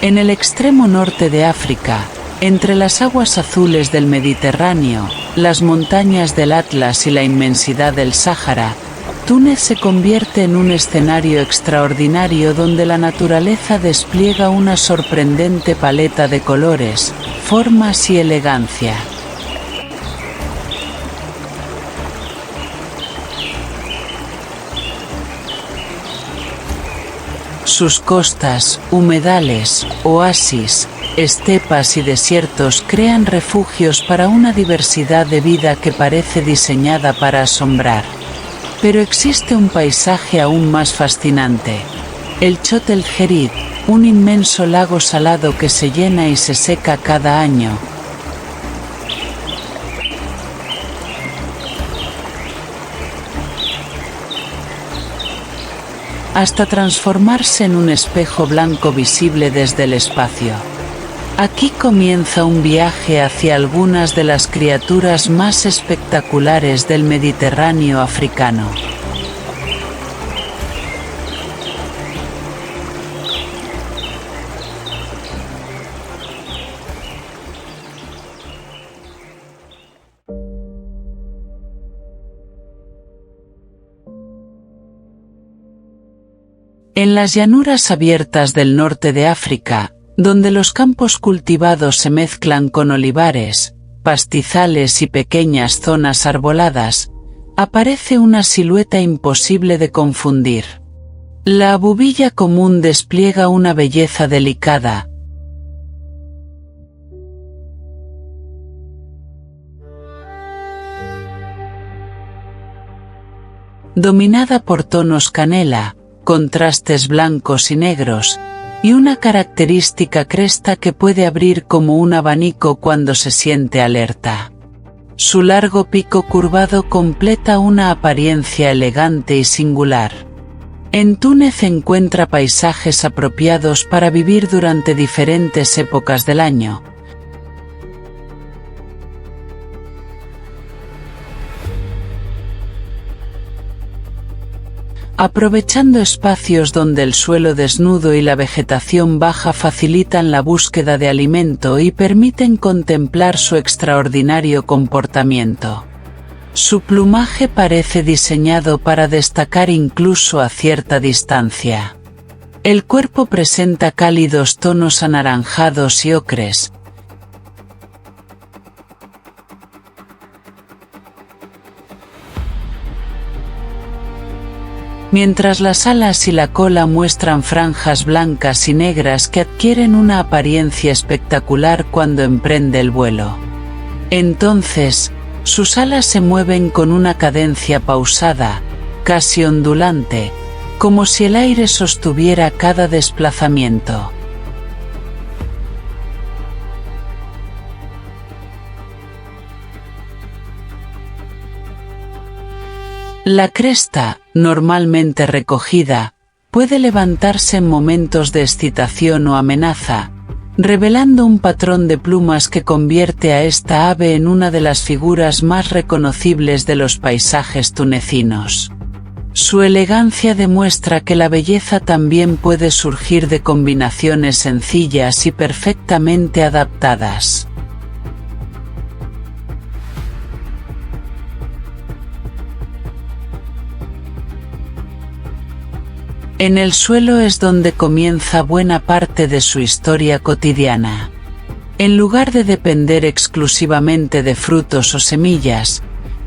En el extremo norte de África, entre las aguas azules del Mediterráneo, las montañas del Atlas y la inmensidad del Sáhara, Túnez se convierte en un escenario extraordinario donde la naturaleza despliega una sorprendente paleta de colores, formas y elegancia. Sus costas, humedales, oasis, estepas y desiertos crean refugios para una diversidad de vida que parece diseñada para asombrar. Pero existe un paisaje aún más fascinante: el Chott el Djerid, un inmenso lago salado que se llena y se seca cada año. Hasta transformarse en un espejo blanco visible desde el espacio. Aquí comienza un viaje hacia algunas de las criaturas más espectaculares del Mediterráneo africano. En las llanuras abiertas del norte de África, donde los campos cultivados se mezclan con olivares, pastizales y pequeñas zonas arboladas, aparece una silueta imposible de confundir. La abubilla común despliega una belleza delicada, dominada por tonos canela, contrastes blancos y negros, y una característica cresta que puede abrir como un abanico cuando se siente alerta. Su largo pico curvado completa una apariencia elegante y singular. En Túnez encuentra paisajes apropiados para vivir durante diferentes épocas del año. Aprovechando espacios donde el suelo desnudo y la vegetación baja facilitan la búsqueda de alimento y permiten contemplar su extraordinario comportamiento. Su plumaje parece diseñado para destacar incluso a cierta distancia. El cuerpo presenta cálidos tonos anaranjados y ocres, mientras las alas y la cola muestran franjas blancas y negras que adquieren una apariencia espectacular cuando emprende el vuelo. Entonces, sus alas se mueven con una cadencia pausada, casi ondulante, como si el aire sostuviera cada desplazamiento. La cresta, normalmente recogida, puede levantarse en momentos de excitación o amenaza, revelando un patrón de plumas que convierte a esta ave en una de las figuras más reconocibles de los paisajes tunecinos. Su elegancia demuestra que la belleza también puede surgir de combinaciones sencillas y perfectamente adaptadas. En el suelo es donde comienza buena parte de su historia cotidiana. En lugar de depender exclusivamente de frutos o semillas,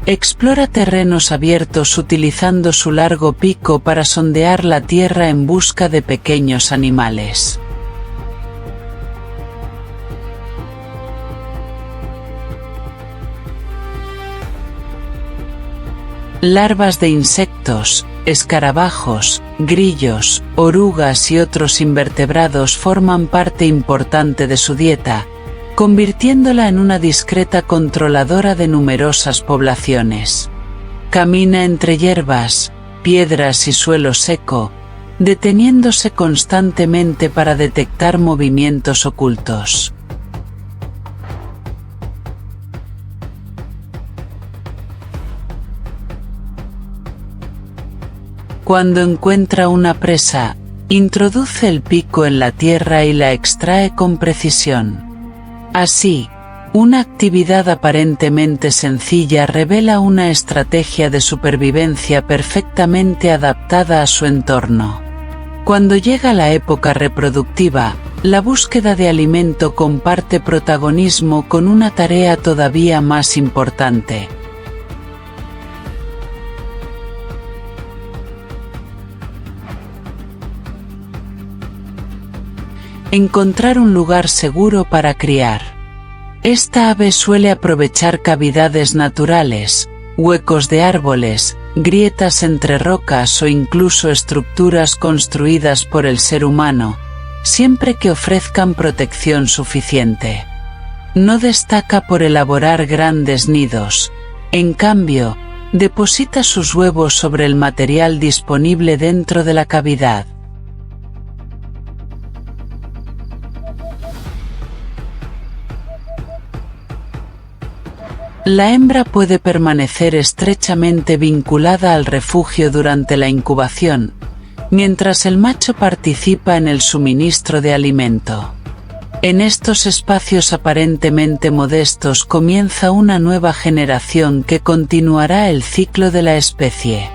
explora terrenos abiertos utilizando su largo pico para sondear la tierra en busca de pequeños animales. Larvas de insectos, escarabajos, grillos, orugas y otros invertebrados forman parte importante de su dieta, convirtiéndola en una discreta controladora de numerosas poblaciones. Camina entre hierbas, piedras y suelo seco, deteniéndose constantemente para detectar movimientos ocultos. Cuando encuentra una presa, Introduce el pico en la tierra y la extrae con precisión. Así, una actividad aparentemente sencilla revela una estrategia de supervivencia perfectamente adaptada a su entorno. Cuando llega la época reproductiva, la búsqueda de alimento comparte protagonismo con una tarea todavía más importante. Encontrar un lugar seguro para criar. Esta ave suele aprovechar cavidades naturales, huecos de árboles, grietas entre rocas o incluso estructuras construidas por el ser humano, siempre que ofrezcan protección suficiente. No destaca por elaborar grandes nidos, en cambio, deposita sus huevos sobre el material disponible dentro de la cavidad. La hembra puede permanecer estrechamente vinculada al refugio durante la incubación, mientras el macho participa en el suministro de alimento. En estos espacios aparentemente modestos comienza una nueva generación que continuará el ciclo de la especie.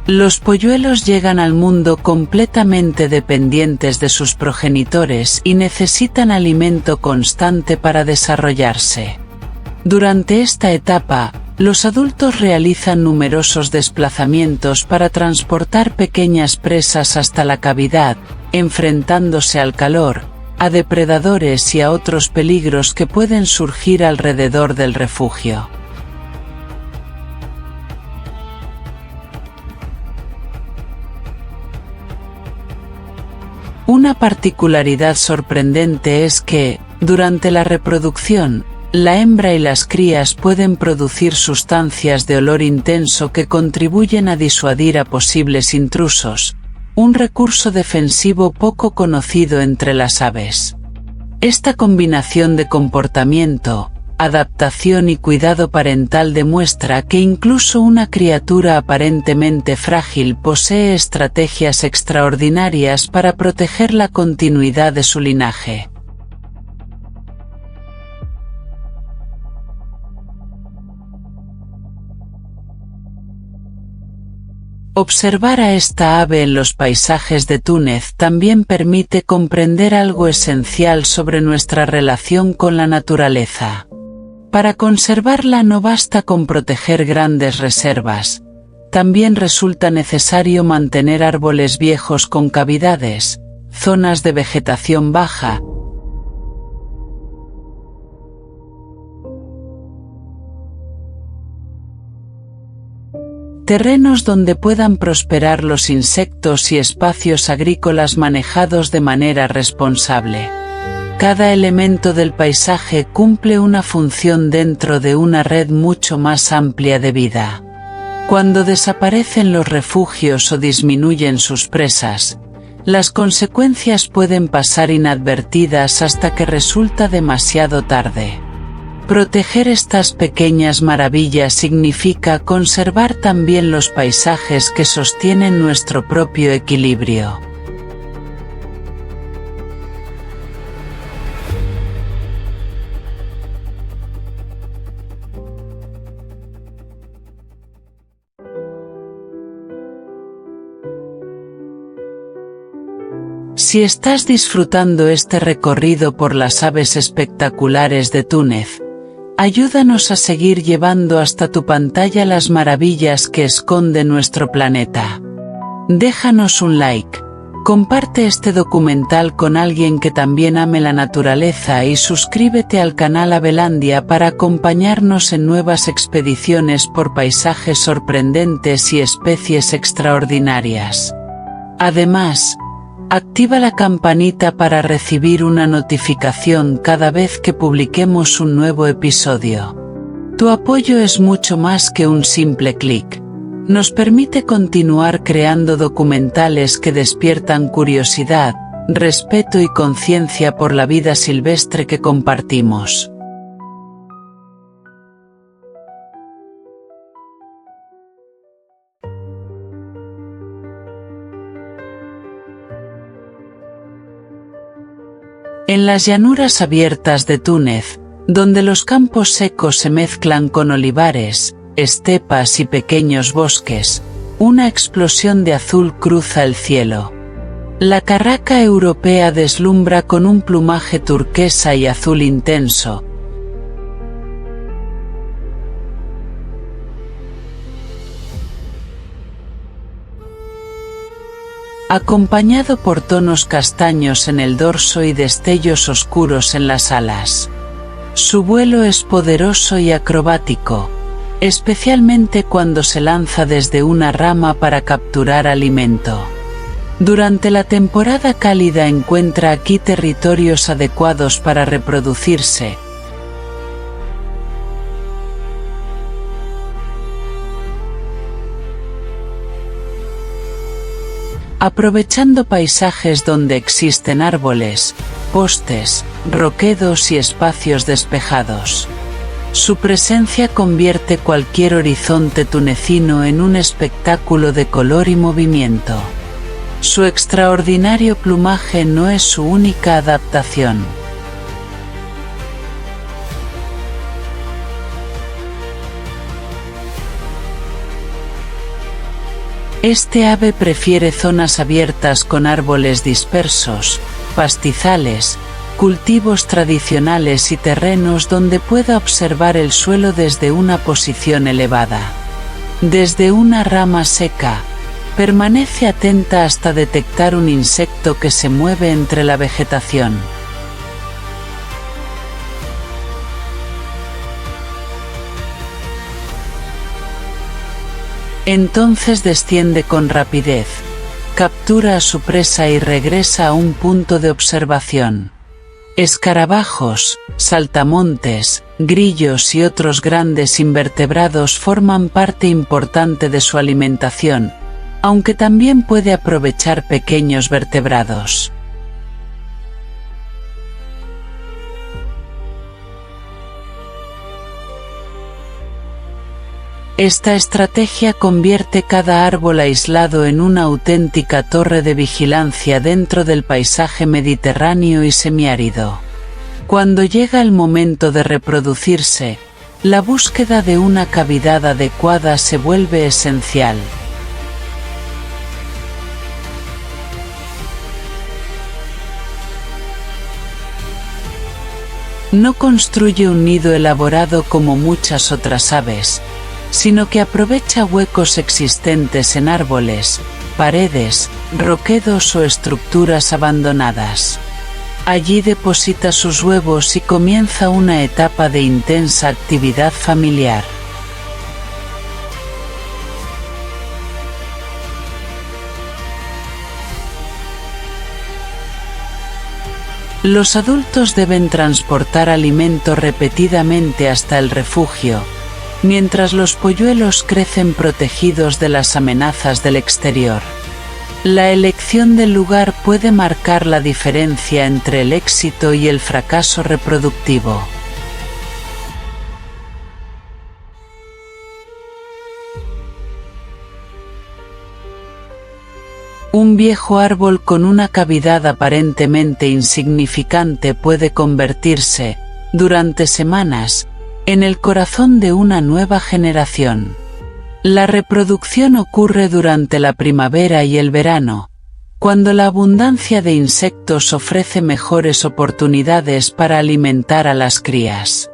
Los polluelos llegan al mundo completamente dependientes de sus progenitores y necesitan alimento constante para desarrollarse. Durante esta etapa, los adultos realizan numerosos desplazamientos para transportar pequeñas presas hasta la cavidad, enfrentándose al calor, a depredadores y a otros peligros que pueden surgir alrededor del refugio. Una particularidad sorprendente es que, durante la reproducción, la hembra y las crías pueden producir sustancias de olor intenso que contribuyen a disuadir a posibles intrusos, un recurso defensivo poco conocido entre las aves. Esta combinación de comportamiento, adaptación y cuidado parental demuestra que incluso una criatura aparentemente frágil posee estrategias extraordinarias para proteger la continuidad de su linaje. Observar a esta ave en los paisajes de Túnez también permite comprender algo esencial sobre nuestra relación con la naturaleza. Para conservarla no basta con proteger grandes reservas, también resulta necesario mantener árboles viejos con cavidades, zonas de vegetación baja, terrenos donde puedan prosperar los insectos y espacios agrícolas manejados de manera responsable. Cada elemento del paisaje cumple una función dentro de una red mucho más amplia de vida. Cuando desaparecen los refugios o disminuyen sus presas, las consecuencias pueden pasar inadvertidas hasta que resulta demasiado tarde. Proteger estas pequeñas maravillas significa conservar también los paisajes que sostienen nuestro propio equilibrio. Si estás disfrutando este recorrido por las aves espectaculares de Túnez, ayúdanos a seguir llevando hasta tu pantalla las maravillas que esconde nuestro planeta. Déjanos un like, comparte este documental con alguien que también ame la naturaleza y suscríbete al canal Avelandia para acompañarnos en nuevas expediciones por paisajes sorprendentes y especies extraordinarias. Además, activa la campanita para recibir una notificación cada vez que publiquemos un nuevo episodio. Tu apoyo es mucho más que un simple clic. Nos permite continuar creando documentales que despiertan curiosidad, respeto y conciencia por la vida silvestre que compartimos. En las llanuras abiertas de Túnez, donde los campos secos se mezclan con olivares, estepas y pequeños bosques, una explosión de azul cruza el cielo. La carraca europea deslumbra con un plumaje turquesa y azul intenso, acompañado por tonos castaños en el dorso y destellos oscuros en las alas. Su vuelo es poderoso y acrobático, especialmente cuando se lanza desde una rama para capturar alimento. Durante la temporada cálida encuentra aquí territorios adecuados para reproducirse. Aprovechando paisajes donde existen árboles, postes, roquedos y espacios despejados. Su presencia convierte cualquier horizonte tunecino en un espectáculo de color y movimiento. Su extraordinario plumaje no es su única adaptación. Este ave prefiere zonas abiertas con árboles dispersos, pastizales, cultivos tradicionales y terrenos donde pueda observar el suelo desde una posición elevada. Desde una rama seca, permanece atenta hasta detectar un insecto que se mueve entre la vegetación. Entonces desciende con rapidez, captura a su presa y regresa a un punto de observación. Escarabajos, saltamontes, grillos y otros grandes invertebrados forman parte importante de su alimentación, aunque también puede aprovechar pequeños vertebrados. Esta estrategia convierte cada árbol aislado en una auténtica torre de vigilancia dentro del paisaje mediterráneo y semiárido. Cuando llega el momento de reproducirse, la búsqueda de una cavidad adecuada se vuelve esencial. No construye un nido elaborado como muchas otras aves, sino que aprovecha huecos existentes en árboles, paredes, roquedos o estructuras abandonadas. Allí deposita sus huevos y comienza una etapa de intensa actividad familiar. Los adultos deben transportar alimento repetidamente hasta el refugio, mientras los polluelos crecen protegidos de las amenazas del exterior. La elección del lugar puede marcar la diferencia entre el éxito y el fracaso reproductivo. Un viejo árbol con una cavidad aparentemente insignificante puede convertirse, durante semanas, en el corazón de una nueva generación. La reproducción ocurre durante la primavera y el verano, cuando la abundancia de insectos ofrece mejores oportunidades para alimentar a las crías.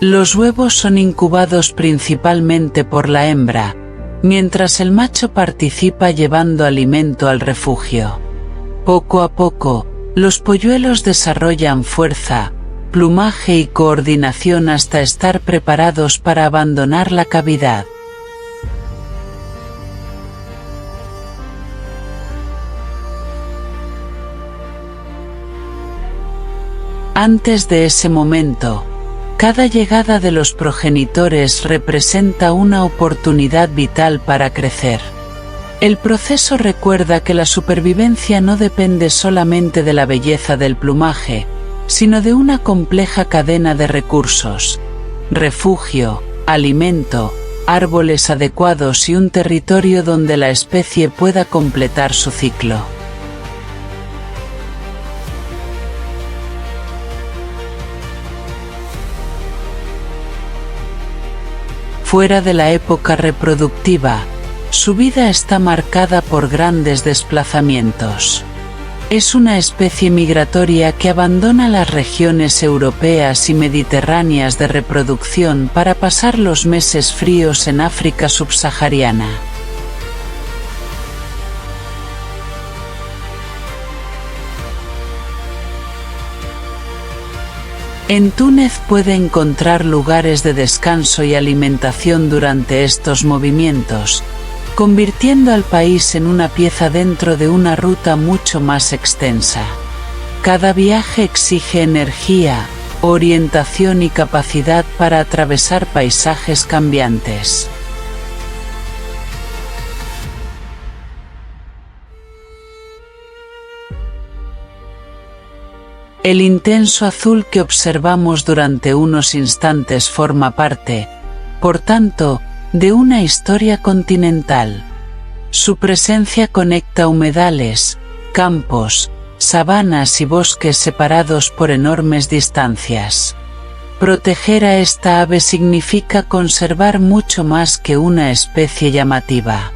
Los huevos son incubados principalmente por la hembra, mientras el macho participa llevando alimento al refugio. Poco a poco, los polluelos desarrollan fuerza, plumaje y coordinación hasta estar preparados para abandonar la cavidad. Antes de ese momento, cada llegada de los progenitores representa una oportunidad vital para crecer. El proceso recuerda que la supervivencia no depende solamente de la belleza del plumaje, sino de una compleja cadena de recursos: refugio, alimento, árboles adecuados y un territorio donde la especie pueda completar su ciclo. Fuera de la época reproductiva, su vida está marcada por grandes desplazamientos. Es una especie migratoria que abandona las regiones europeas y mediterráneas de reproducción para pasar los meses fríos en África subsahariana. En Túnez puede encontrar lugares de descanso y alimentación durante estos movimientos, convirtiendo al país en una pieza dentro de una ruta mucho más extensa. Cada viaje exige energía, orientación y capacidad para atravesar paisajes cambiantes. El intenso azul que observamos durante unos instantes forma parte, por tanto, de una historia continental. Su presencia conecta humedales, campos, sabanas y bosques separados por enormes distancias. Proteger a esta ave significa conservar mucho más que una especie llamativa.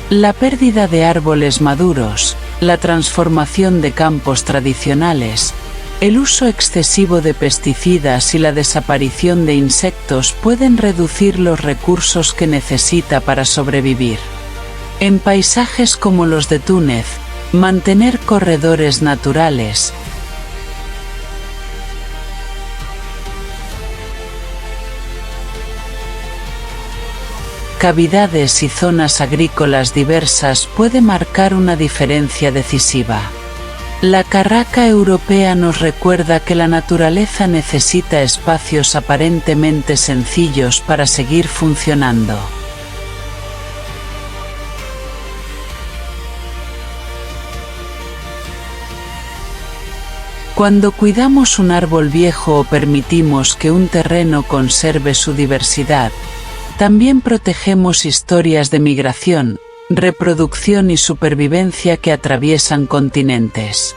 La pérdida de árboles maduros, la transformación de campos tradicionales, el uso excesivo de pesticidas y la desaparición de insectos pueden reducir los recursos que necesita para sobrevivir. En paisajes como los de Túnez, mantener corredores naturales, cavidades y zonas agrícolas diversas puede marcar una diferencia decisiva. La carraca europea nos recuerda que la naturaleza necesita espacios aparentemente sencillos para seguir funcionando. Cuando cuidamos un árbol viejo o permitimos que un terreno conserve su diversidad, también protegemos historias de migración, reproducción y supervivencia que atraviesan continentes.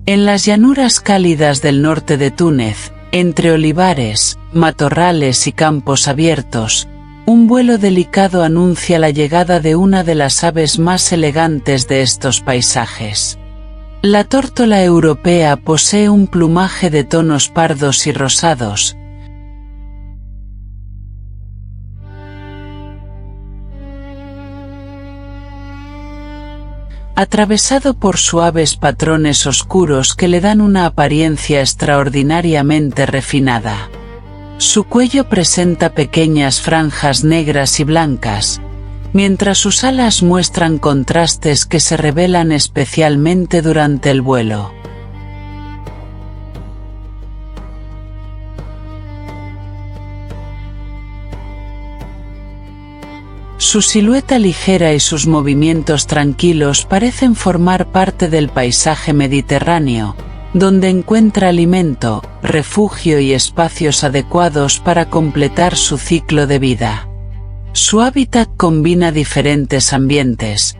En las llanuras cálidas del norte de Túnez, entre olivares, matorrales y campos abiertos, un vuelo delicado anuncia la llegada de una de las aves más elegantes de estos paisajes. La tórtola europea posee un plumaje de tonos pardos y rosados, atravesado por suaves patrones oscuros que le dan una apariencia extraordinariamente refinada. Su cuello presenta pequeñas franjas negras y blancas, mientras sus alas muestran contrastes que se revelan especialmente durante el vuelo. Su silueta ligera y sus movimientos tranquilos parecen formar parte del paisaje mediterráneo, donde encuentra alimento, refugio y espacios adecuados para completar su ciclo de vida. Su hábitat combina diferentes ambientes,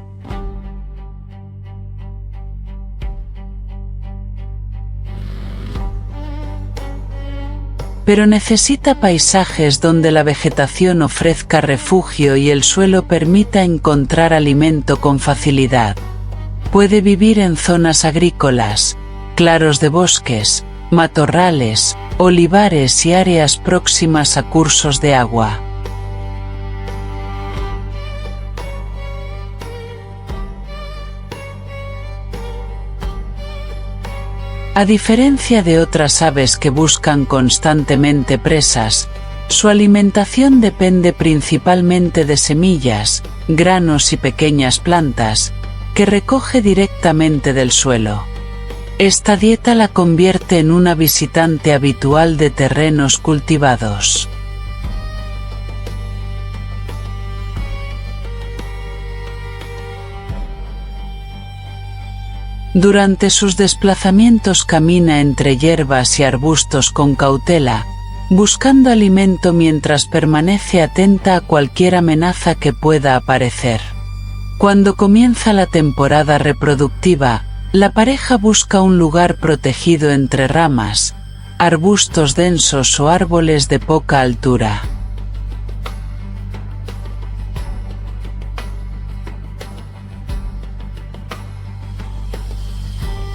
pero necesita paisajes donde la vegetación ofrezca refugio y el suelo permita encontrar alimento con facilidad. Puede vivir en zonas agrícolas, claros de bosques, matorrales, olivares y áreas próximas a cursos de agua. A diferencia de otras aves que buscan constantemente presas, Su alimentación depende principalmente de semillas, granos y pequeñas plantas, que recoge directamente del suelo. Esta dieta la convierte en una visitante habitual de terrenos cultivados. Durante sus desplazamientos camina entre hierbas y arbustos con cautela, buscando alimento mientras permanece atenta a cualquier amenaza que pueda aparecer. Cuando comienza la temporada reproductiva, la pareja busca un lugar protegido entre ramas, arbustos densos o árboles de poca altura.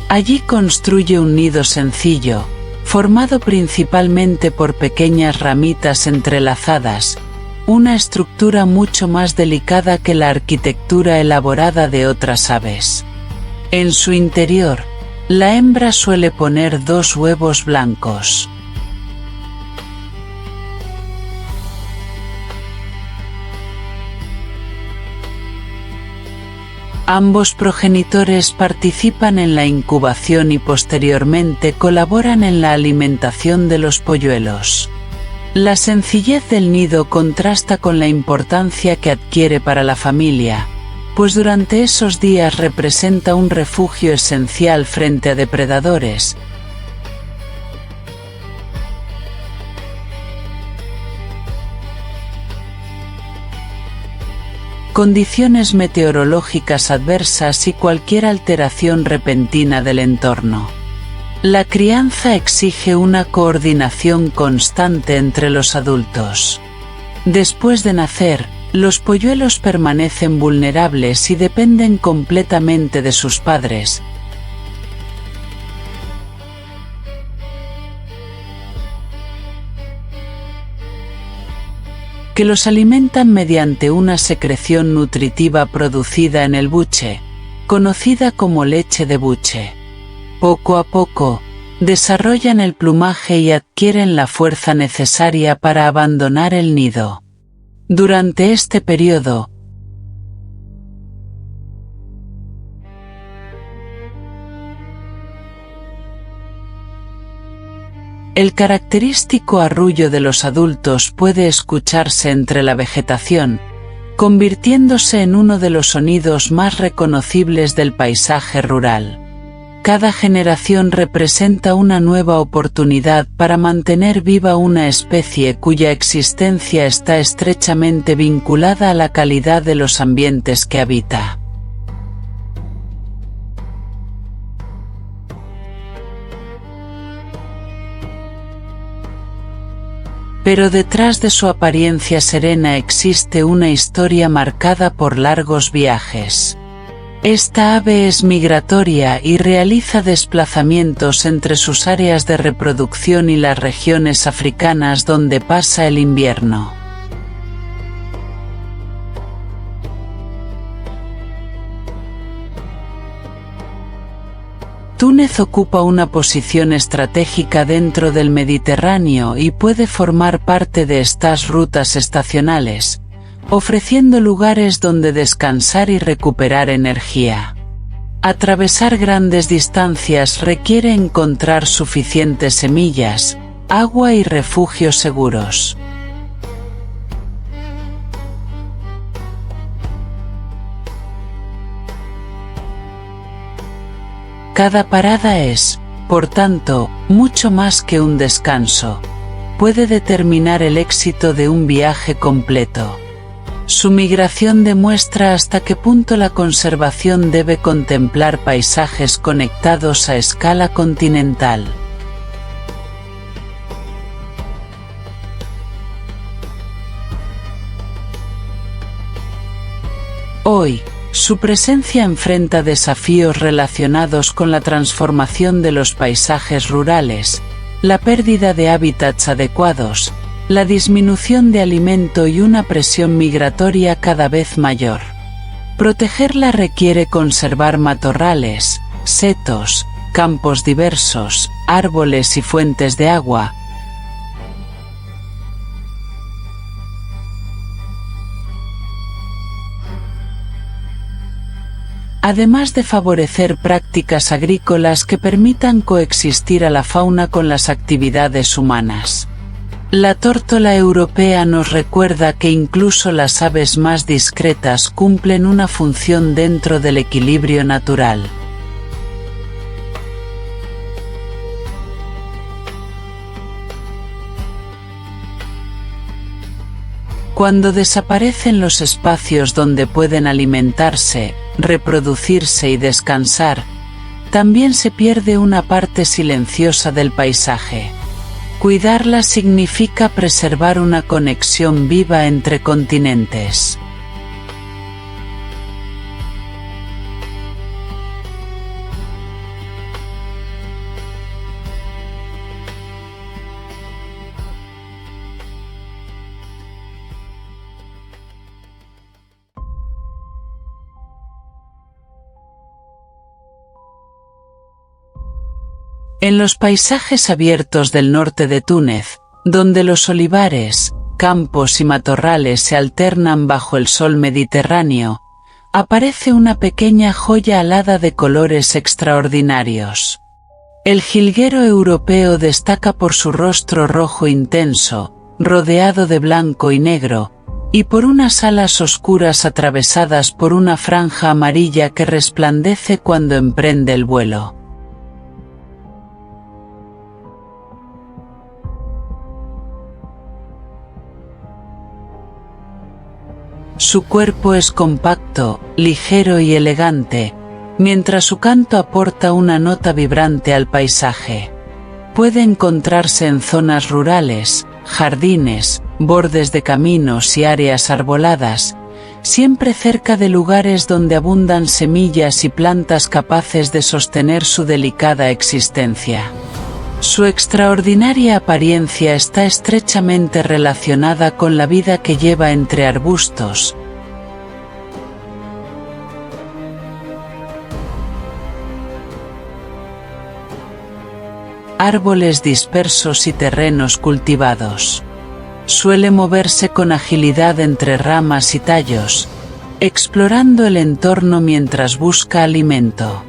Allí construye un nido sencillo, formado principalmente por pequeñas ramitas entrelazadas, una estructura mucho más delicada que la arquitectura elaborada de otras aves. En su interior, la hembra suele poner 2 huevos blancos. Ambos progenitores participan en la incubación y posteriormente colaboran en la alimentación de los polluelos. La sencillez del nido contrasta con la importancia que adquiere para la familia, pues durante esos días representa un refugio esencial frente a depredadores. Condiciones meteorológicas adversas y cualquier alteración repentina del entorno. La crianza exige una coordinación constante entre los adultos. Después de nacer, los polluelos permanecen vulnerables y dependen completamente de sus padres, que los alimentan mediante una secreción nutritiva producida en el buche, conocida como leche de buche. Poco a poco, desarrollan el plumaje y adquieren la fuerza necesaria para abandonar el nido. Durante este periodo, el característico arrullo de los adultos puede escucharse entre la vegetación, convirtiéndose en uno de los sonidos más reconocibles del paisaje rural. Cada generación representa una nueva oportunidad para mantener viva una especie cuya existencia está estrechamente vinculada a la calidad de los ambientes que habita. Pero detrás de su apariencia serena existe una historia marcada por largos viajes. Esta ave es migratoria y realiza desplazamientos entre sus áreas de reproducción y las regiones africanas donde pasa el invierno. Túnez ocupa una posición estratégica dentro del Mediterráneo y puede formar parte de estas rutas estacionales, ofreciendo lugares donde descansar y recuperar energía. Atravesar grandes distancias requiere encontrar suficientes semillas, agua y refugios seguros. Cada parada es, por tanto, mucho más que un descanso. Puede determinar el éxito de un viaje completo. Su migración demuestra hasta qué punto la conservación debe contemplar paisajes conectados a escala continental. Hoy, su presencia enfrenta desafíos relacionados con la transformación de los paisajes rurales, la pérdida de hábitats adecuados, la disminución de alimento y una presión migratoria cada vez mayor. Protegerla requiere conservar matorrales, setos, campos diversos, árboles y fuentes de agua, además de favorecer prácticas agrícolas que permitan coexistir a la fauna con las actividades humanas. La tórtola europea nos recuerda que incluso las aves más discretas cumplen una función dentro del equilibrio natural. Cuando desaparecen los espacios donde pueden alimentarse, reproducirse y descansar, también se pierde una parte silenciosa del paisaje. Cuidarla significa preservar una conexión viva entre continentes. En los paisajes abiertos del norte de Túnez, donde los olivares, campos y matorrales se alternan bajo el sol mediterráneo, aparece una pequeña joya alada de colores extraordinarios. El jilguero europeo destaca por su rostro rojo intenso, rodeado de blanco y negro, y por unas alas oscuras atravesadas por una franja amarilla que resplandece cuando emprende el vuelo. Su cuerpo es compacto, ligero y elegante, mientras su canto aporta una nota vibrante al paisaje. Puede encontrarse en zonas rurales, jardines, bordes de caminos y áreas arboladas, siempre cerca de lugares donde abundan semillas y plantas capaces de sostener su delicada existencia. Su extraordinaria apariencia está estrechamente relacionada con la vida que lleva entre arbustos, árboles dispersos y terrenos cultivados. Suele moverse con agilidad entre ramas y tallos, explorando el entorno mientras busca alimento.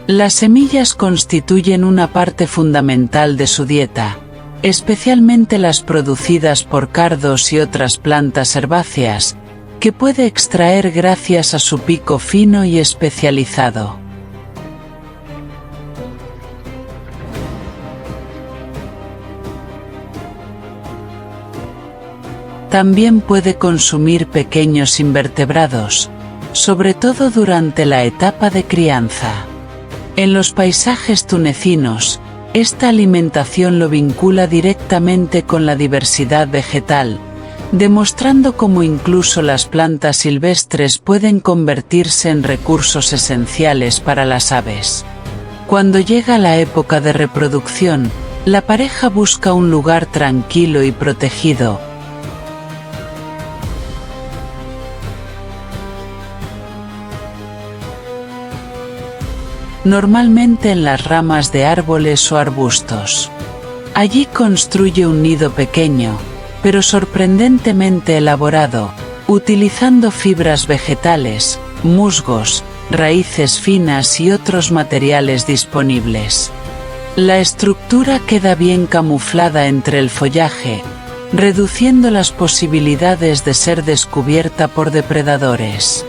Las semillas constituyen una parte fundamental de su dieta, especialmente las producidas por cardos y otras plantas herbáceas, que puede extraer gracias a su pico fino y especializado. También puede consumir pequeños invertebrados, sobre todo durante la etapa de crianza. En los paisajes tunecinos, esta alimentación lo vincula directamente con la diversidad vegetal, demostrando cómo incluso las plantas silvestres pueden convertirse en recursos esenciales para las aves. Cuando llega la época de reproducción, la pareja busca un lugar tranquilo y protegido, normalmente en las ramas de árboles o arbustos. Allí construye un nido pequeño, pero sorprendentemente elaborado, utilizando fibras vegetales, musgos, raíces finas y otros materiales disponibles. La estructura queda bien camuflada entre el follaje, reduciendo las posibilidades de ser descubierta por depredadores.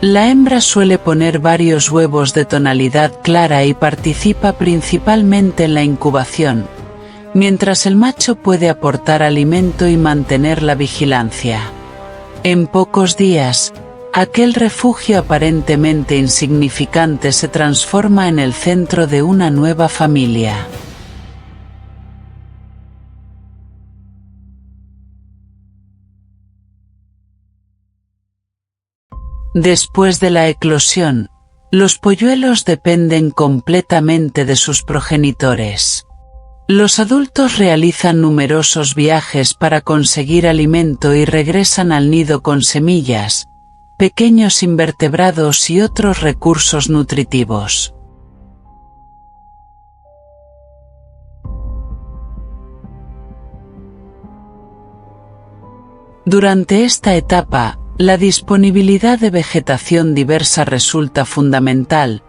La hembra suele poner varios huevos de tonalidad clara y participa principalmente en la incubación, mientras el macho puede aportar alimento y mantener la vigilancia. En pocos días, aquel refugio aparentemente insignificante se transforma en el centro de una nueva familia. Después de la eclosión, los polluelos dependen completamente de sus progenitores. Los adultos realizan numerosos viajes para conseguir alimento y regresan al nido con semillas, pequeños invertebrados y otros recursos nutritivos. Durante esta etapa, la disponibilidad de vegetación diversa resulta fundamental,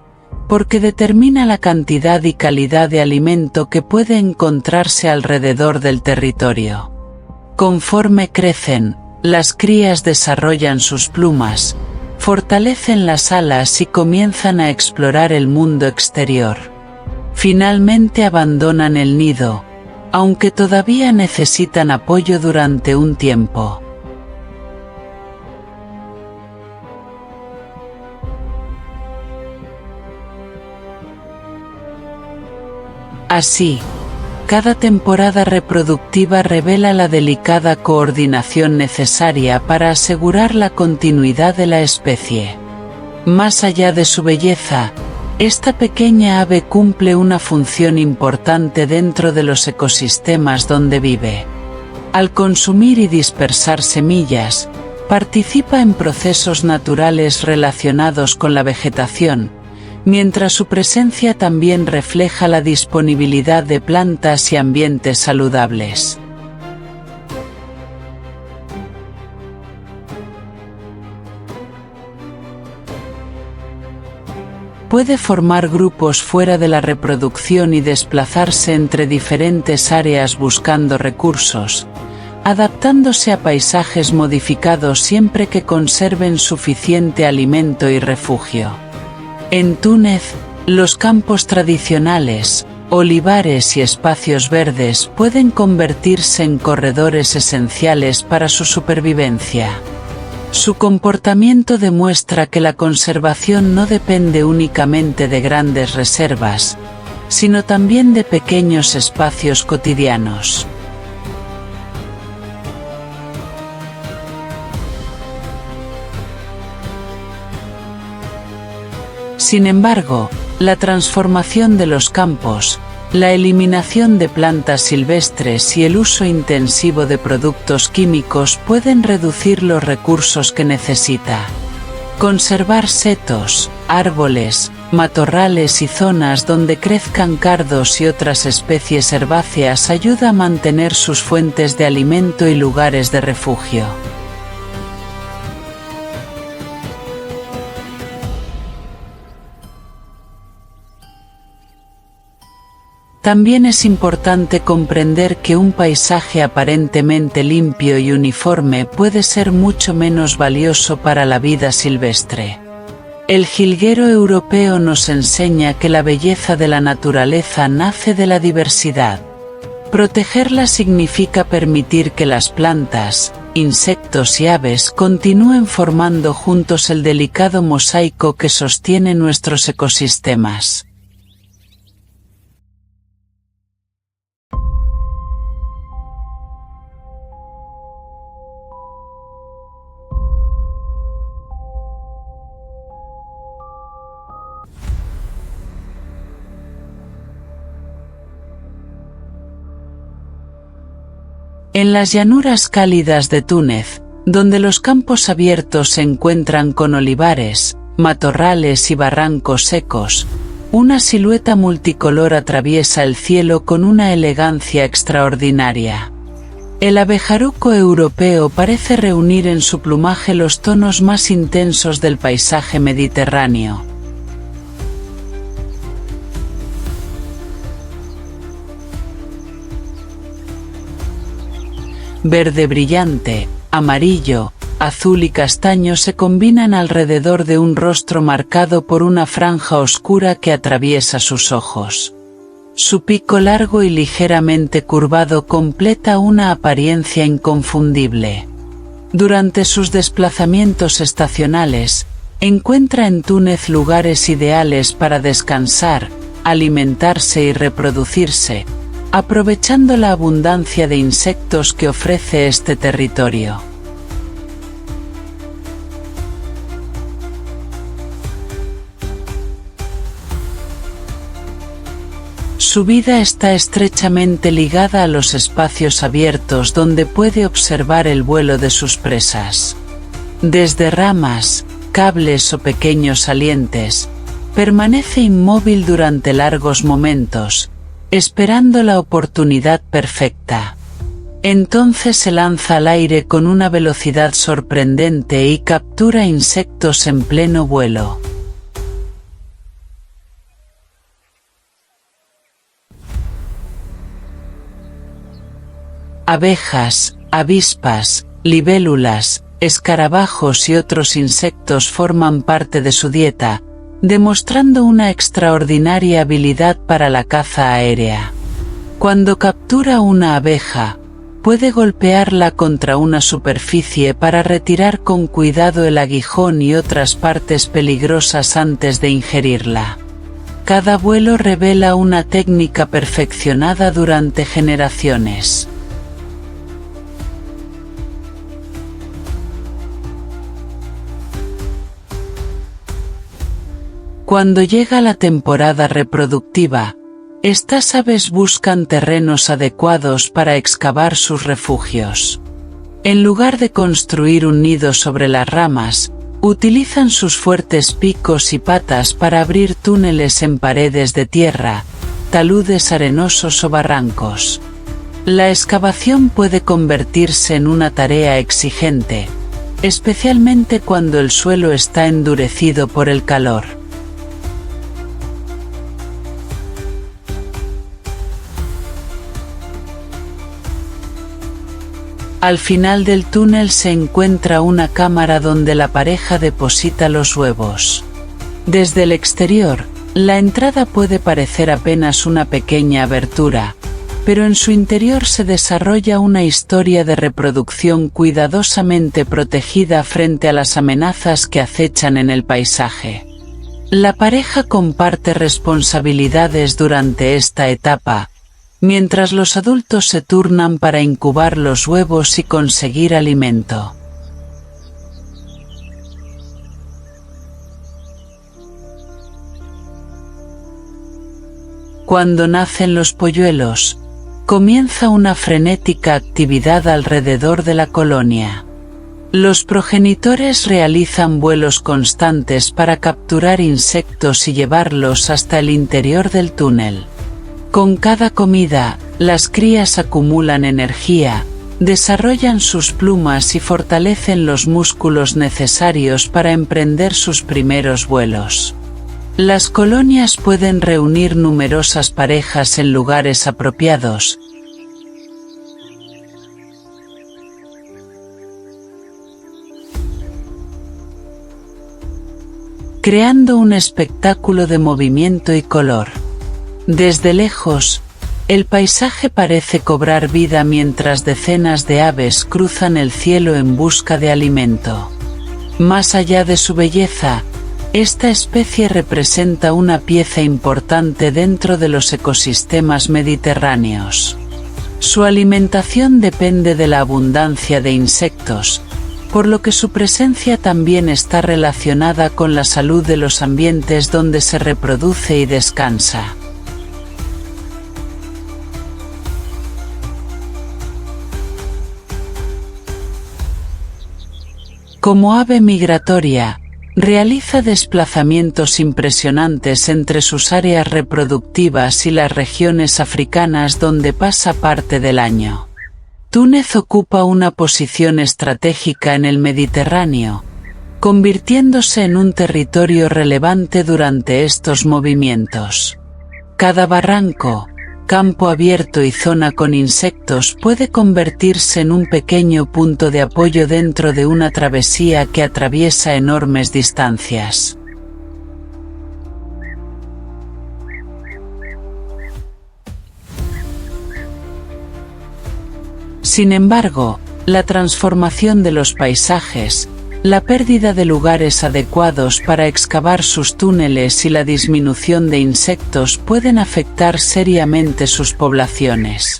porque determina la cantidad y calidad de alimento que puede encontrarse alrededor del territorio. Conforme crecen, las crías desarrollan sus plumas, fortalecen las alas y comienzan a explorar el mundo exterior. Finalmente abandonan el nido, aunque todavía necesitan apoyo durante un tiempo. Así, cada temporada reproductiva revela la delicada coordinación necesaria para asegurar la continuidad de la especie. Más allá de su belleza, esta pequeña ave cumple una función importante dentro de los ecosistemas donde vive. Al consumir y dispersar semillas, participa en procesos naturales relacionados con la vegetación, mientras su presencia también refleja la disponibilidad de plantas y ambientes saludables. Puede formar grupos fuera de la reproducción y desplazarse entre diferentes áreas buscando recursos, adaptándose a paisajes modificados siempre que conserven suficiente alimento y refugio. En Túnez, los campos tradicionales, olivares y espacios verdes pueden convertirse en corredores esenciales para su supervivencia. Su comportamiento demuestra que la conservación no depende únicamente de grandes reservas, sino también de pequeños espacios cotidianos. Sin embargo, la transformación de los campos, la eliminación de plantas silvestres y el uso intensivo de productos químicos pueden reducir los recursos que necesita. Conservar setos, árboles, matorrales y zonas donde crezcan cardos y otras especies herbáceas ayuda a mantener sus fuentes de alimento y lugares de refugio. También es importante comprender que un paisaje aparentemente limpio y uniforme puede ser mucho menos valioso para la vida silvestre. El jilguero europeo nos enseña que la belleza de la naturaleza nace de la diversidad. Protegerla significa permitir que las plantas, insectos y aves continúen formando juntos el delicado mosaico que sostiene nuestros ecosistemas. En las llanuras cálidas de Túnez, donde los campos abiertos se encuentran con olivares, matorrales y barrancos secos, una silueta multicolor atraviesa el cielo con una elegancia extraordinaria. El abejaruco europeo parece reunir en su plumaje los tonos más intensos del paisaje mediterráneo. Verde brillante, amarillo, azul y castaño se combinan alrededor de un rostro marcado por una franja oscura que atraviesa sus ojos. Su pico largo y ligeramente curvado completa una apariencia inconfundible. Durante sus desplazamientos estacionales, encuentra en Túnez lugares ideales para descansar, alimentarse y reproducirse, aprovechando la abundancia de insectos que ofrece este territorio. Su vida está estrechamente ligada a los espacios abiertos donde puede observar el vuelo de sus presas. Desde ramas, cables o pequeños salientes, permanece inmóvil durante largos momentos, esperando la oportunidad perfecta. Entonces se lanza al aire con una velocidad sorprendente y captura insectos en pleno vuelo. Abejas, avispas, libélulas, escarabajos y otros insectos forman parte de su dieta, demostrando una extraordinaria habilidad para la caza aérea. Cuando captura una abeja, puede golpearla contra una superficie para retirar con cuidado el aguijón y otras partes peligrosas antes de ingerirla. Cada vuelo revela una técnica perfeccionada durante generaciones. Cuando llega la temporada reproductiva, estas aves buscan terrenos adecuados para excavar sus refugios. En lugar de construir un nido sobre las ramas, utilizan sus fuertes picos y patas para abrir túneles en paredes de tierra, taludes arenosos o barrancos. La excavación puede convertirse en una tarea exigente, especialmente cuando el suelo está endurecido por el calor. Al final del túnel se encuentra una cámara donde la pareja deposita los huevos. Desde el exterior, la entrada puede parecer apenas una pequeña abertura, pero en su interior se desarrolla una historia de reproducción cuidadosamente protegida frente a las amenazas que acechan en el paisaje. La pareja comparte responsabilidades durante esta etapa, mientras los adultos se turnan para incubar los huevos y conseguir alimento. Cuando nacen los polluelos, comienza una frenética actividad alrededor de la colonia. Los progenitores realizan vuelos constantes para capturar insectos y llevarlos hasta el interior del túnel. Con cada comida, las crías acumulan energía, desarrollan sus plumas y fortalecen los músculos necesarios para emprender sus primeros vuelos. Las colonias pueden reunir numerosas parejas en lugares apropiados, creando un espectáculo de movimiento y color. Desde lejos, el paisaje parece cobrar vida mientras decenas de aves cruzan el cielo en busca de alimento. Más allá de su belleza, esta especie representa una pieza importante dentro de los ecosistemas mediterráneos. Su alimentación depende de la abundancia de insectos, por lo que su presencia también está relacionada con la salud de los ambientes donde se reproduce y descansa. Como ave migratoria, realiza desplazamientos impresionantes entre sus áreas reproductivas y las regiones africanas donde pasa parte del año. Túnez ocupa una posición estratégica en el Mediterráneo, convirtiéndose en un territorio relevante durante estos movimientos. Cada barranco, campo abierto y zona con insectos puede convertirse en un pequeño punto de apoyo dentro de una travesía que atraviesa enormes distancias. Sin embargo, la transformación de los paisajes, la pérdida de lugares adecuados para excavar sus túneles y la disminución de insectos pueden afectar seriamente sus poblaciones.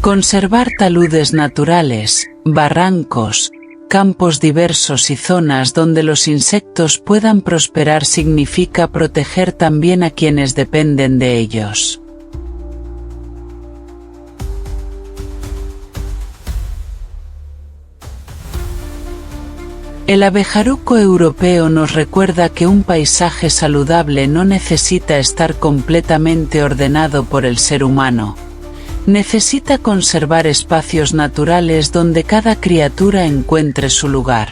Conservar taludes naturales, barrancos, campos diversos y zonas donde los insectos puedan prosperar significa proteger también a quienes dependen de ellos. El abejaruco europeo nos recuerda que un paisaje saludable no necesita estar completamente ordenado por el ser humano. Necesita conservar espacios naturales donde cada criatura encuentre su lugar.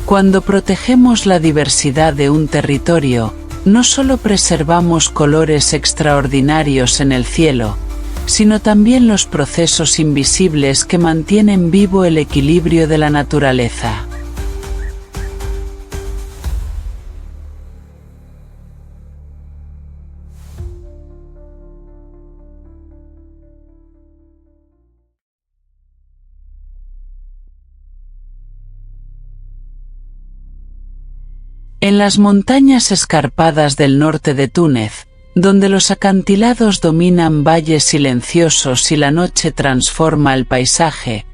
Cuando protegemos la diversidad de un territorio, no solo preservamos colores extraordinarios en el cielo, sino también los procesos invisibles que mantienen vivo el equilibrio de la naturaleza. En las montañas escarpadas del norte de Túnez, donde los acantilados dominan valles silenciosos y la noche transforma el paisaje,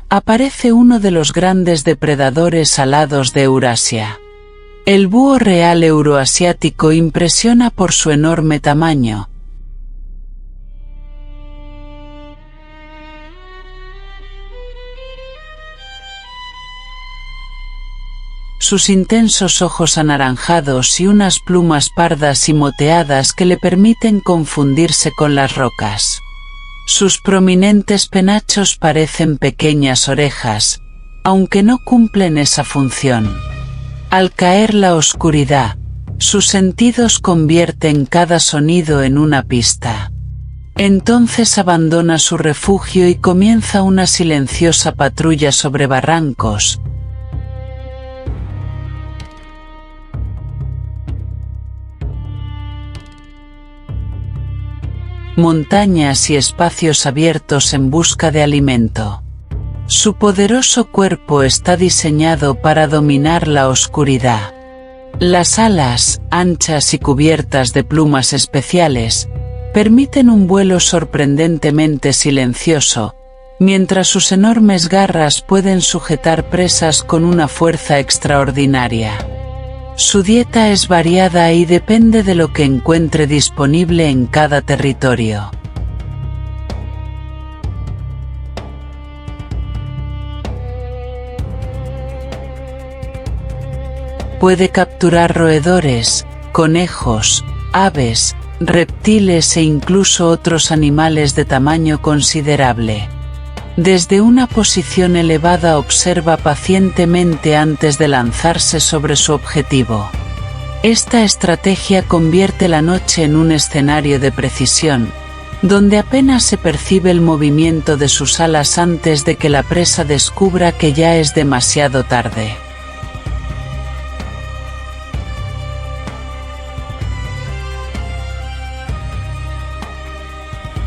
aparece uno de los grandes depredadores alados de Eurasia. El búho real euroasiático impresiona por su enorme tamaño. Sus intensos ojos anaranjados y unas plumas pardas y moteadas que le permiten confundirse con las rocas. Sus prominentes penachos parecen pequeñas orejas, aunque no cumplen esa función. Al caer la oscuridad, sus sentidos convierten cada sonido en una pista. Entonces abandona su refugio y comienza una silenciosa patrulla sobre barrancos, montañas y espacios abiertos en busca de alimento. Su poderoso cuerpo está diseñado para dominar la oscuridad. Las alas, anchas y cubiertas de plumas especiales, permiten un vuelo sorprendentemente silencioso, mientras sus enormes garras pueden sujetar presas con una fuerza extraordinaria. Su dieta es variada y depende de lo que encuentre disponible en cada territorio. Puede capturar roedores, conejos, aves, reptiles e incluso otros animales de tamaño considerable. Desde una posición elevada observa pacientemente antes de lanzarse sobre su objetivo. Esta estrategia convierte la noche en un escenario de precisión, donde apenas se percibe el movimiento de sus alas antes de que la presa descubra que ya es demasiado tarde.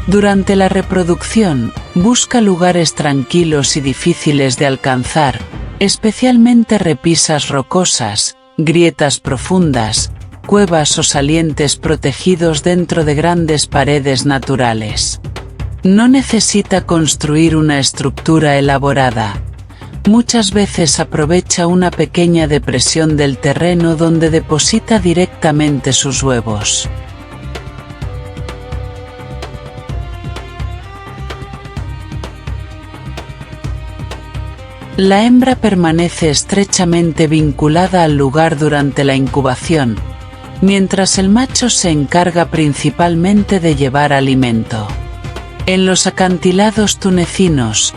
Durante la reproducción, busca lugares tranquilos y difíciles de alcanzar, especialmente repisas rocosas, grietas profundas, cuevas o salientes protegidos dentro de grandes paredes naturales. No necesita construir una estructura elaborada. Muchas veces aprovecha una pequeña depresión del terreno donde deposita directamente sus huevos. La hembra permanece estrechamente vinculada al lugar durante la incubación, mientras el macho se encarga principalmente de llevar alimento. En los acantilados tunecinos,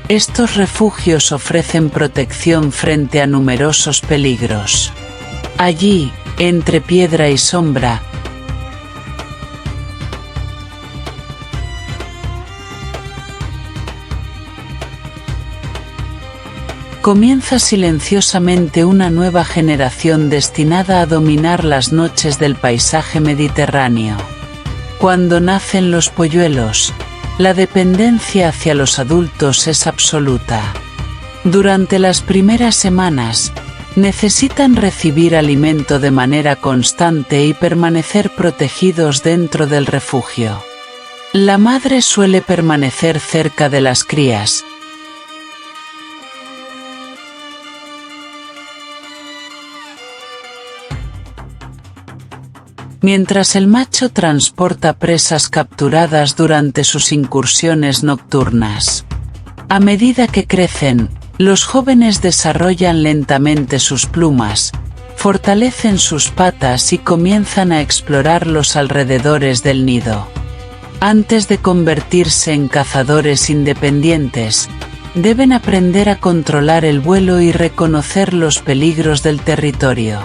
estos refugios ofrecen protección frente a numerosos peligros. Allí, entre piedra y sombra, comienza silenciosamente una nueva generación destinada a dominar las noches del paisaje mediterráneo. Cuando nacen los polluelos, la dependencia hacia los adultos es absoluta. Durante las primeras semanas, necesitan recibir alimento de manera constante y permanecer protegidos dentro del refugio. La madre suele permanecer cerca de las crías, mientras el macho transporta presas capturadas durante sus incursiones nocturnas. A medida que crecen, los jóvenes desarrollan lentamente sus plumas, fortalecen sus patas y comienzan a explorar los alrededores del nido. Antes de convertirse en cazadores independientes, deben aprender a controlar el vuelo y reconocer los peligros del territorio.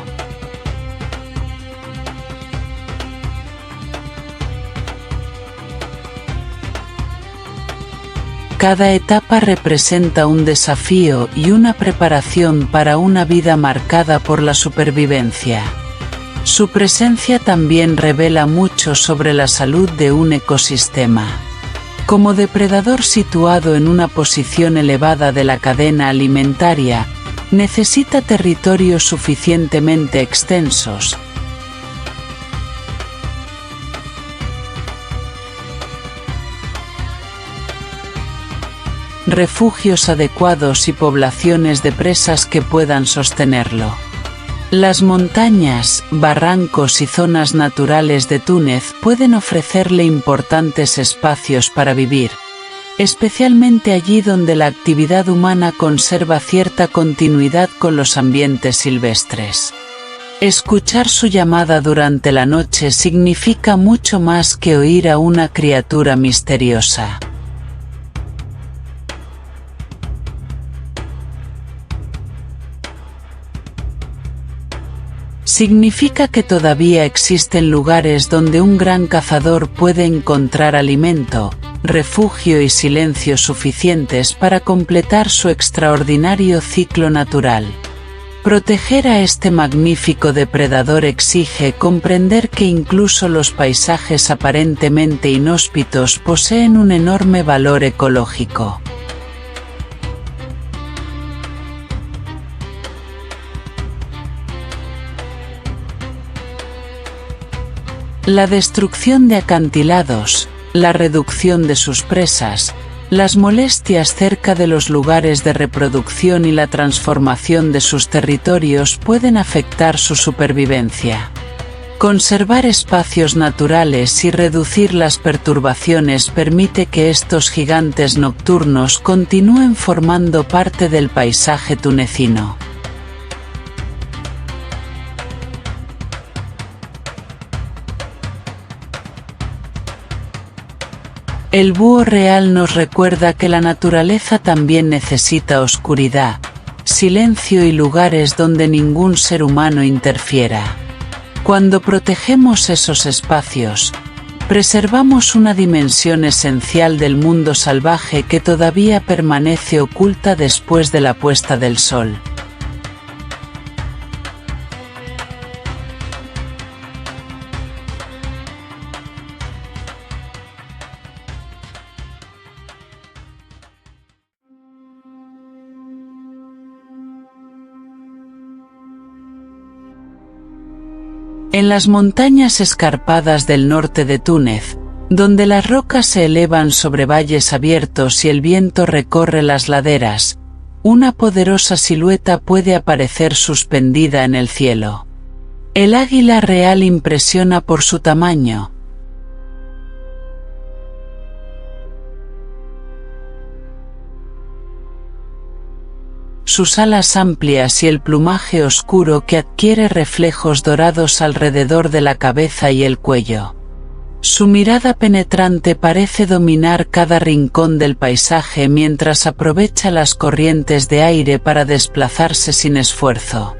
Cada etapa representa un desafío y una preparación para una vida marcada por la supervivencia. Su presencia también revela mucho sobre la salud de un ecosistema. Como depredador situado en una posición elevada de la cadena alimentaria, necesita territorios suficientemente extensos, refugios adecuados y poblaciones de presas que puedan sostenerlo. Las montañas, barrancos y zonas naturales de Túnez pueden ofrecerle importantes espacios para vivir, especialmente allí donde la actividad humana conserva cierta continuidad con los ambientes silvestres. Escuchar su llamada durante la noche significa mucho más que oír a una criatura misteriosa. Significa que todavía existen lugares donde un gran cazador puede encontrar alimento, refugio y silencio suficientes para completar su extraordinario ciclo natural. Proteger a este magnífico depredador exige comprender que incluso los paisajes aparentemente inhóspitos poseen un enorme valor ecológico. La destrucción de acantilados, la reducción de sus presas, las molestias cerca de los lugares de reproducción y la transformación de sus territorios pueden afectar su supervivencia. Conservar espacios naturales y reducir las perturbaciones permite que estos gigantes nocturnos continúen formando parte del paisaje tunecino. El búho real nos recuerda que la naturaleza también necesita oscuridad, silencio y lugares donde ningún ser humano interfiera. Cuando protegemos esos espacios, preservamos una dimensión esencial del mundo salvaje que todavía permanece oculta después de la puesta del sol. En las montañas escarpadas del norte de Túnez, donde las rocas se elevan sobre valles abiertos y el viento recorre las laderas, una poderosa silueta puede aparecer suspendida en el cielo. El águila real impresiona por su tamaño. Sus alas amplias y el plumaje oscuro que adquiere reflejos dorados alrededor de la cabeza y el cuello. Su mirada penetrante parece dominar cada rincón del paisaje mientras aprovecha las corrientes de aire para desplazarse sin esfuerzo.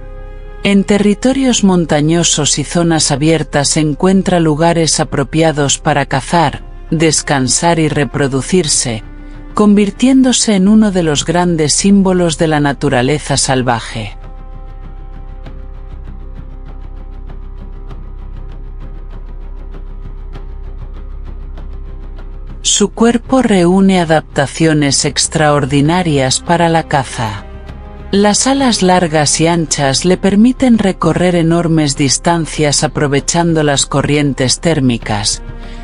En territorios montañosos y zonas abiertas encuentra lugares apropiados para cazar, descansar y reproducirse, convirtiéndose en uno de los grandes símbolos de la naturaleza salvaje. Su cuerpo reúne adaptaciones extraordinarias para la caza. Las alas largas y anchas le permiten recorrer enormes distancias aprovechando las corrientes térmicas,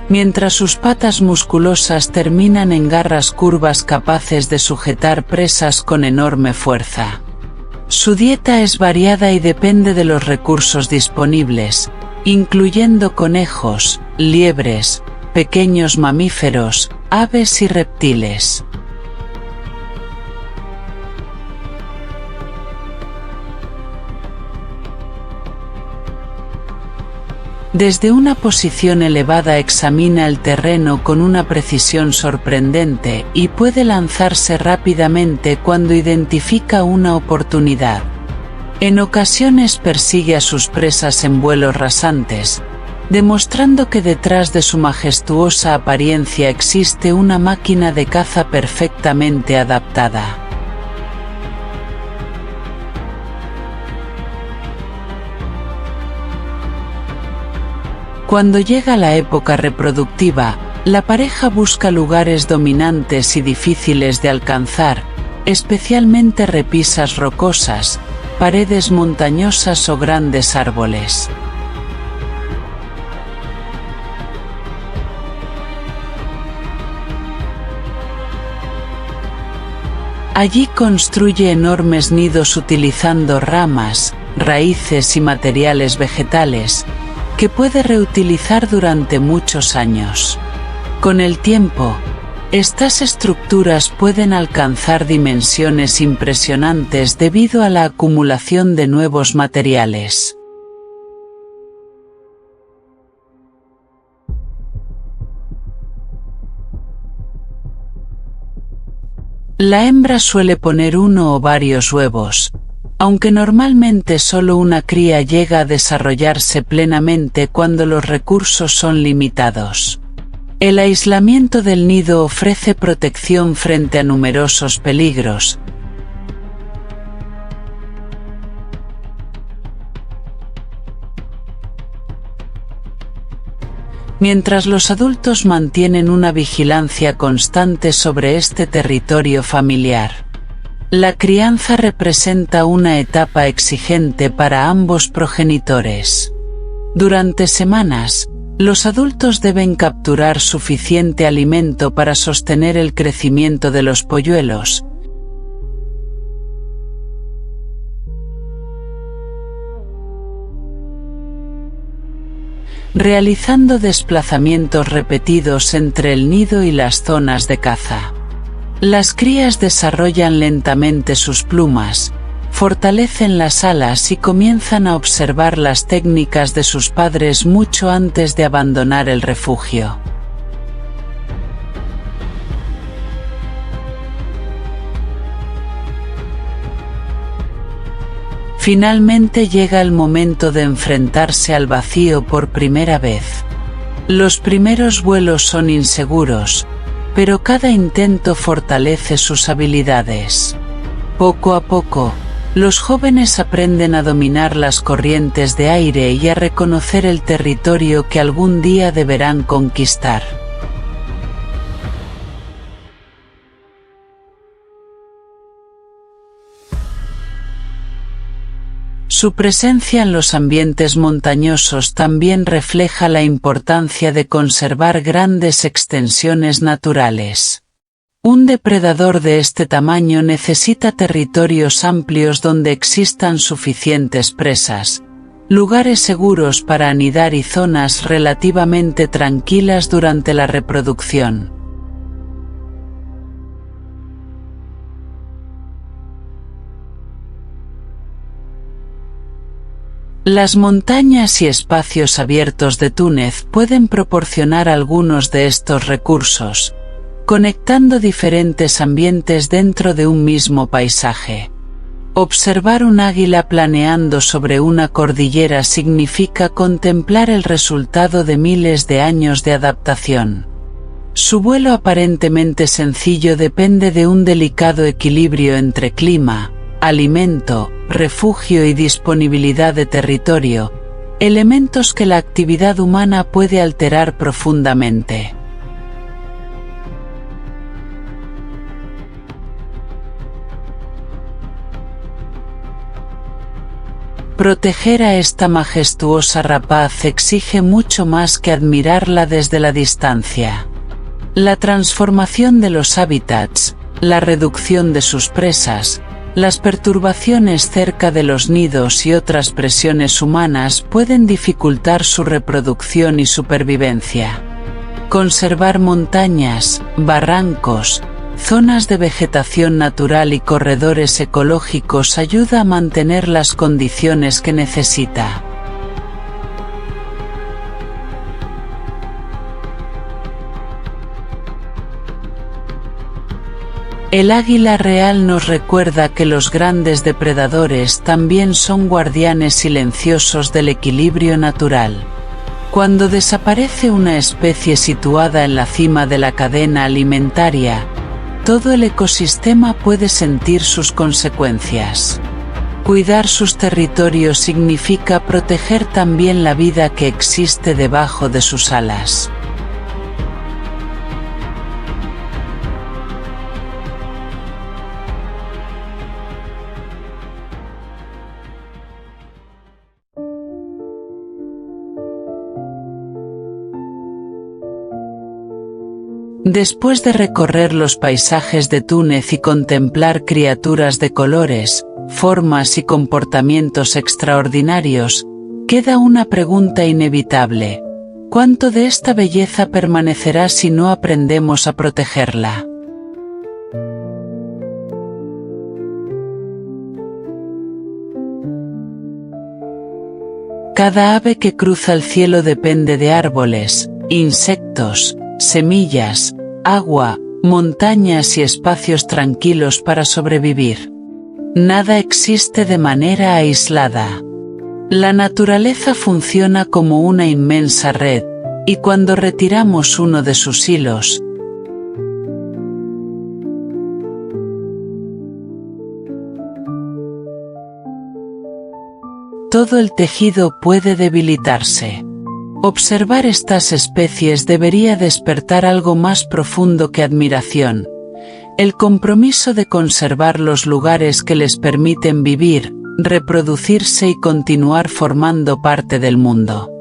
mientras sus patas musculosas terminan en garras curvas capaces de sujetar presas con enorme fuerza. Su dieta es variada y depende de los recursos disponibles, incluyendo conejos, liebres, pequeños mamíferos, aves y reptiles. Desde una posición elevada examina el terreno con una precisión sorprendente y puede lanzarse rápidamente cuando identifica una oportunidad. En ocasiones persigue a sus presas en vuelos rasantes, demostrando que detrás de su majestuosa apariencia existe una máquina de caza perfectamente adaptada. Cuando llega la época reproductiva, la pareja busca lugares dominantes y difíciles de alcanzar, especialmente repisas rocosas, paredes montañosas o grandes árboles. Allí construye enormes nidos utilizando ramas, raíces y materiales vegetales, que puede reutilizar durante muchos años. Con el tiempo, estas estructuras pueden alcanzar dimensiones impresionantes debido a la acumulación de nuevos materiales. La hembra suele poner uno o varios huevos, aunque normalmente solo una cría llega a desarrollarse plenamente cuando los recursos son limitados. El aislamiento del nido ofrece protección frente a numerosos peligros. Mientras los adultos mantienen una vigilancia constante sobre este territorio familiar. La crianza representa una etapa exigente para ambos progenitores. Durante semanas, los adultos deben capturar suficiente alimento para sostener el crecimiento de los polluelos. Realizando desplazamientos repetidos entre el nido y las zonas de caza. Las crías desarrollan lentamente sus plumas, fortalecen las alas y comienzan a observar las técnicas de sus padres mucho antes de abandonar el refugio. Finalmente llega el momento de enfrentarse al vacío por primera vez. Los primeros vuelos son inseguros, pero cada intento fortalece sus habilidades. Poco a poco, los jóvenes aprenden a dominar las corrientes de aire y a reconocer el territorio que algún día deberán conquistar. Su presencia en los ambientes montañosos también refleja la importancia de conservar grandes extensiones naturales. Un depredador de este tamaño necesita territorios amplios donde existan suficientes presas, lugares seguros para anidar y zonas relativamente tranquilas durante la reproducción. Las montañas y espacios abiertos de Túnez pueden proporcionar algunos de estos recursos, conectando diferentes ambientes dentro de un mismo paisaje. Observar un águila planeando sobre una cordillera significa contemplar el resultado de miles de años de adaptación. Su vuelo aparentemente sencillo depende de un delicado equilibrio entre clima, alimento, refugio y disponibilidad de territorio, elementos que la actividad humana puede alterar profundamente. Proteger a esta majestuosa rapaz exige mucho más que admirarla desde la distancia. La transformación de los hábitats, la reducción de sus presas, las perturbaciones cerca de los nidos y otras presiones humanas pueden dificultar su reproducción y supervivencia. Conservar montañas, barrancos, zonas de vegetación natural y corredores ecológicos ayuda a mantener las condiciones que necesita. El águila real nos recuerda que los grandes depredadores también son guardianes silenciosos del equilibrio natural. Cuando desaparece una especie situada en la cima de la cadena alimentaria, todo el ecosistema puede sentir sus consecuencias. Cuidar sus territorios significa proteger también la vida que existe debajo de sus alas. Después de recorrer los paisajes de Túnez y contemplar criaturas de colores, formas y comportamientos extraordinarios, queda una pregunta inevitable: ¿cuánto de esta belleza permanecerá si no aprendemos a protegerla? Cada ave que cruza el cielo depende de árboles, insectos, semillas, agua, montañas y espacios tranquilos para sobrevivir. Nada existe de manera aislada. La naturaleza funciona como una inmensa red, y cuando retiramos uno de sus hilos, todo el tejido puede debilitarse. Observar estas especies debería despertar algo más profundo que admiración: el compromiso de conservar los lugares que les permiten vivir, reproducirse y continuar formando parte del mundo.